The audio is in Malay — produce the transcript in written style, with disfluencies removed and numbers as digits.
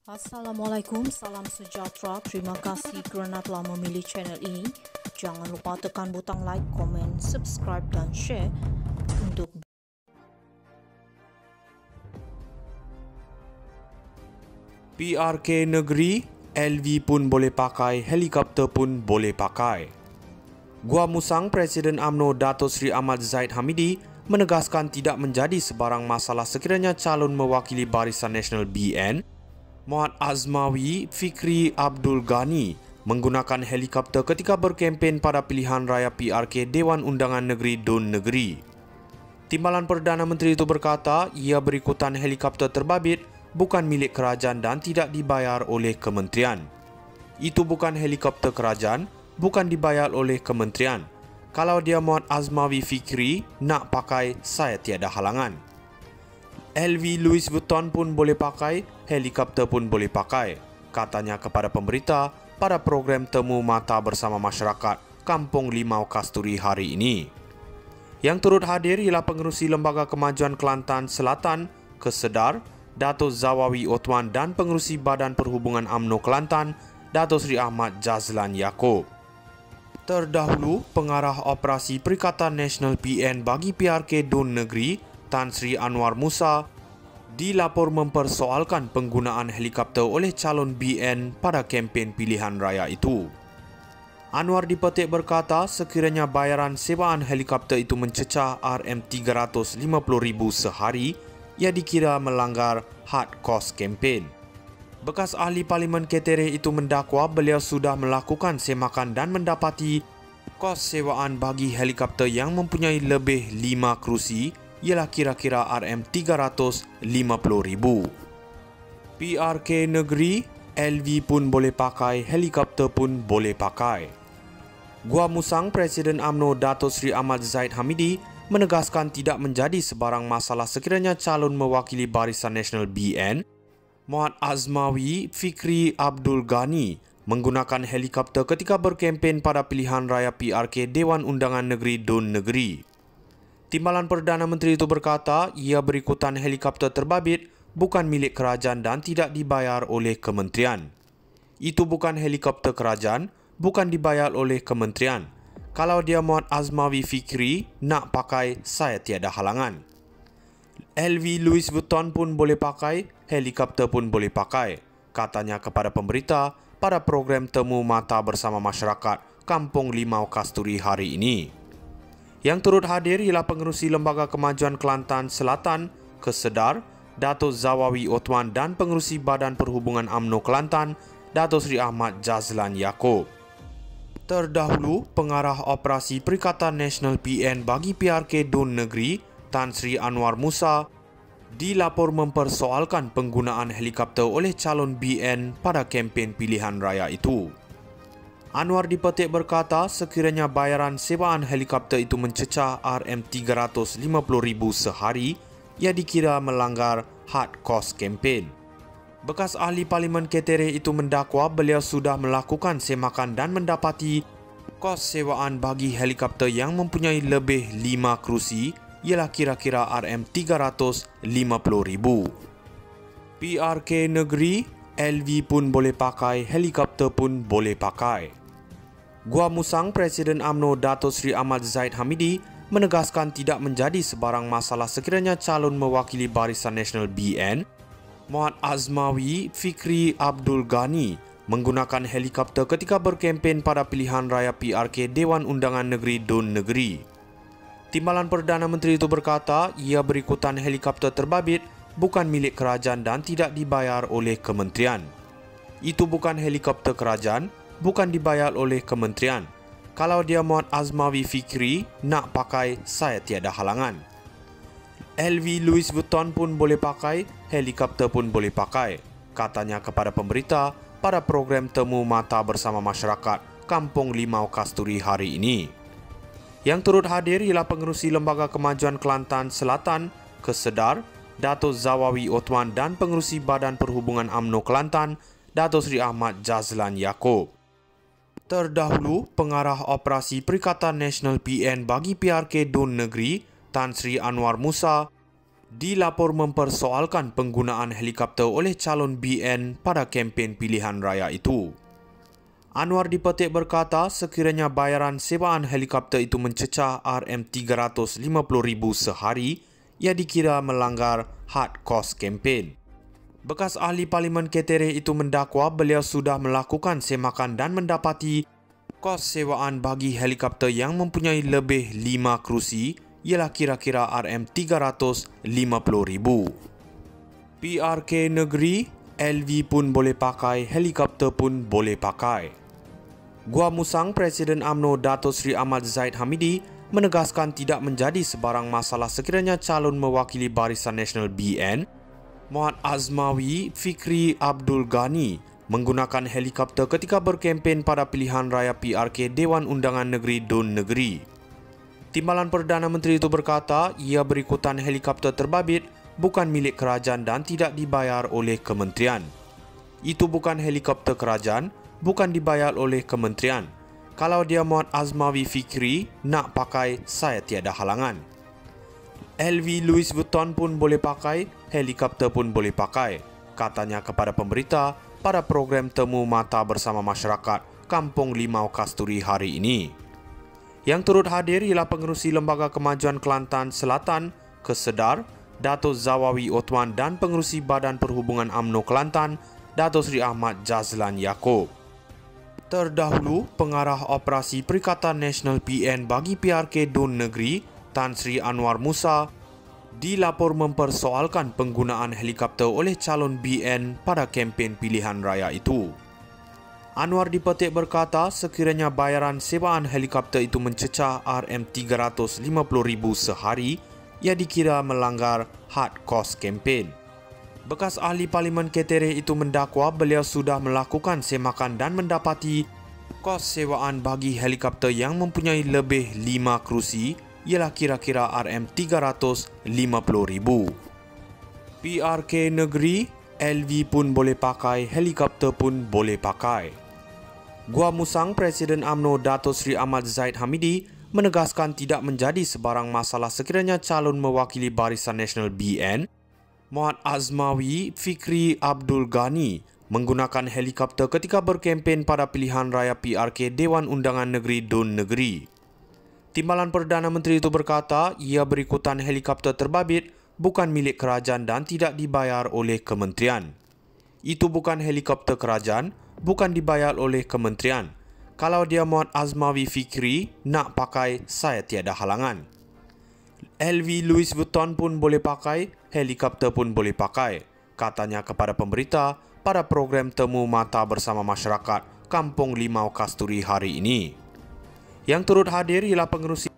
Assalamualaikum, salam sejahtera. Terima kasih kerana telah memilih channel ini. Jangan lupa tekan butang like, komen, subscribe dan share untuk PRK negeri, LV pun boleh pakai, helikopter pun boleh pakai. Gua Musang Presiden UMNO Dato' Sri Ahmad Zahid Hamidi menegaskan tidak menjadi sebarang masalah sekiranya calon mewakili Barisan Nasional BN, Muhammad Azmawi Fikri Abdul Ghani menggunakan helikopter ketika berkempen pada pilihan raya PRK Dewan Undangan Negeri Dun Negeri. Timbalan Perdana Menteri itu berkata ia berikutan helikopter terbabit bukan milik kerajaan dan tidak dibayar oleh kementerian. Itu bukan helikopter kerajaan, bukan dibayar oleh kementerian. Kalau dia Muhammad Azmawi Fikri nak pakai, saya tiada halangan. LV Louis Vuitton pun boleh pakai, helikopter pun boleh pakai, katanya kepada pemberita pada program Temu Mata Bersama Masyarakat Kampung Limau Kasturi hari ini. Yang turut hadir ialah pengerusi Lembaga Kemajuan Kelantan Selatan, Kesedar, Dato' Zawawi Othman dan pengerusi Badan Perhubungan UMNO Kelantan, Dato' Sri Ahmad Jazlan Yaakob. Terdahulu, Pengarah Operasi Perikatan Nasional PN bagi PRK Dun Negeri, Tan Sri Anwar Musa, dilapor mempersoalkan penggunaan helikopter oleh calon BN pada kempen pilihan raya itu. Anwar dipetik berkata sekiranya bayaran sewaan helikopter itu mencecah RM350,000 sehari, ia dikira melanggar had kos kempen. Bekas ahli Parlimen Ketereh itu mendakwa beliau sudah melakukan semakan dan mendapati kos sewaan bagi helikopter yang mempunyai lebih 5 kerusi ialah kira-kira RM350,000. PRK negeri, LV pun boleh pakai, helikopter pun boleh pakai. Gua Musang Presiden UMNO Dato' Sri Ahmad Zahid Hamidi menegaskan tidak menjadi sebarang masalah sekiranya calon mewakili Barisan Nasional BN, Muhammad Azmawi Fikri Abdul Ghani menggunakan helikopter ketika berkempen pada pilihan raya PRK Dewan Undangan Negeri Dun Negeri. Timbalan Perdana Menteri itu berkata ia berikutan helikopter terbabit bukan milik kerajaan dan tidak dibayar oleh kementerian. Itu bukan helikopter kerajaan, bukan dibayar oleh kementerian. Kalau dia Muhammad Azmawi Fikri nak pakai, saya tiada halangan. LV Louis Vuitton pun boleh pakai, helikopter pun boleh pakai, katanya kepada pemberita pada program Temu Mata Bersama Masyarakat Kampung Limau Kasturi hari ini. Yang turut hadir ialah pengerusi Lembaga Kemajuan Kelantan Selatan, Kesedar, Dato' Zawawi Othman dan pengerusi Badan Perhubungan UMNO Kelantan, Dato' Sri Ahmad Jazlan Yaakob. Terdahulu, Pengarah Operasi Perikatan Nasional PN bagi PRK Dun Negeri, Tan Sri Anwar Musa, dilapor mempersoalkan penggunaan helikopter oleh calon BN pada kempen pilihan raya itu. Anwar dipetik berkata sekiranya bayaran sewaan helikopter itu mencecah RM350,000 sehari, ia dikira melanggar had kos kempen. Bekas ahli Parlimen Ketereh itu mendakwa beliau sudah melakukan semakan dan mendapati kos sewaan bagi helikopter yang mempunyai lebih 5 kerusi ialah kira-kira RM350,000. PRK negeri, LV pun boleh pakai, helikopter pun boleh pakai. Gua Musang Presiden UMNO Dato' Sri Ahmad Zahid Hamidi menegaskan tidak menjadi sebarang masalah sekiranya calon mewakili Barisan Nasional BN, Muhammad Azmawi Fikri Abdul Ghani menggunakan helikopter ketika berkempen pada pilihan raya PRK Dewan Undangan Negeri Dun Negeri. Timbalan Perdana Menteri itu berkata ia berikutan helikopter terbabit bukan milik kerajaan dan tidak dibayar oleh kementerian. Itu bukan helikopter kerajaan, bukan dibayar oleh kementerian. Kalau dia Muhammad Azmawi Fikri nak pakai, saya tiada halangan. LV Louis Vuitton pun boleh pakai, helikopter pun boleh pakai, katanya kepada pemberita pada program Temu Mata Bersama Masyarakat Kampung Limau Kasturi hari ini. Yang turut hadir ialah pengerusi Lembaga Kemajuan Kelantan Selatan, Kesedar, Dato' Zawawi Othman dan pengerusi Badan Perhubungan UMNO Kelantan, Dato' Sri Ahmad Jazlan Yaakob. Terdahulu, Pengarah Operasi Perikatan Nasional PN bagi PRK Dun Negeri, Tan Sri Anwar Musa, dilapor mempersoalkan penggunaan helikopter oleh calon BN pada kempen pilihan raya itu. Anwar dipetik berkata sekiranya bayaran sewaan helikopter itu mencecah RM350,000 sehari, ia dikira melanggar had kos kempen. Bekas ahli Parlimen Ketere itu mendakwa beliau sudah melakukan semakan dan mendapati kos sewaan bagi helikopter yang mempunyai lebih 5 kerusi ialah kira-kira RM350,000. PRK negeri, LV pun boleh pakai, helikopter pun boleh pakai. Gua Musang Presiden UMNO Dato' Sri Ahmad Zahid Hamidi menegaskan tidak menjadi sebarang masalah sekiranya calon mewakili Barisan Nasional BN, Muhammad Azmawi Fikri Abdul Ghani, menggunakan helikopter ketika berkempen pada pilihan raya PRK Dewan Undangan Negeri Dun Negeri. Timbalan Perdana Menteri itu berkata ia berikutan helikopter terbabit bukan milik kerajaan dan tidak dibayar oleh kementerian. Itu bukan helikopter kerajaan, bukan dibayar oleh kementerian. Kalau dia Muhammad Azmawi Fikri nak pakai, saya tiada halangan. LV Louis Vuitton pun boleh pakai, helikopter pun boleh pakai, katanya kepada pemberita pada program Temu Mata Bersama Masyarakat Kampung Limau Kasturi hari ini. Yang turut hadir ialah pengerusi Lembaga Kemajuan Kelantan Selatan, Kesedar, Dato' Zawawi Othman dan pengerusi Badan Perhubungan UMNO Kelantan, Dato' Sri Ahmad Jazlan Yaakob. Terdahulu, Pengarah Operasi Perikatan Nasional PN bagi PRK Dun Negeri, Tan Sri Anwar Musa, dilapor mempersoalkan penggunaan helikopter oleh calon BN pada kempen pilihan raya itu. Anwar dipetik berkata sekiranya bayaran sewaan helikopter itu mencecah RM350,000 sehari, ia dikira melanggar had kos kempen. Bekas ahli Parlimen Ketere itu mendakwa beliau sudah melakukan semakan dan mendapati kos sewaan bagi helikopter yang mempunyai lebih 5 kerusi ialah kira-kira RM350,000. PRK negeri, LV pun boleh pakai, helikopter pun boleh pakai. Gua Musang Presiden UMNO Dato' Sri Ahmad Zahid Hamidi menegaskan tidak menjadi sebarang masalah sekiranya calon mewakili Barisan Nasional BN, Muhammad Azmawi Fikri Abdul Ghani, menggunakan helikopter ketika berkempen pada pilihan raya PRK Dewan Undangan Negeri Dun Negeri. Timbalan Perdana Menteri itu berkata ia berikutan helikopter terbabit bukan milik kerajaan dan tidak dibayar oleh kementerian. Itu bukan helikopter kerajaan, bukan dibayar oleh kementerian. Kalau dia Muhammad Azmawi Fikri nak pakai, saya tiada halangan. LV Louis Vuitton pun boleh pakai, helikopter pun boleh pakai, katanya kepada pemberita pada program Temu Mata Bersama Masyarakat Kampung Limau Kasturi hari ini. Yang turut hadir ialah pengerusi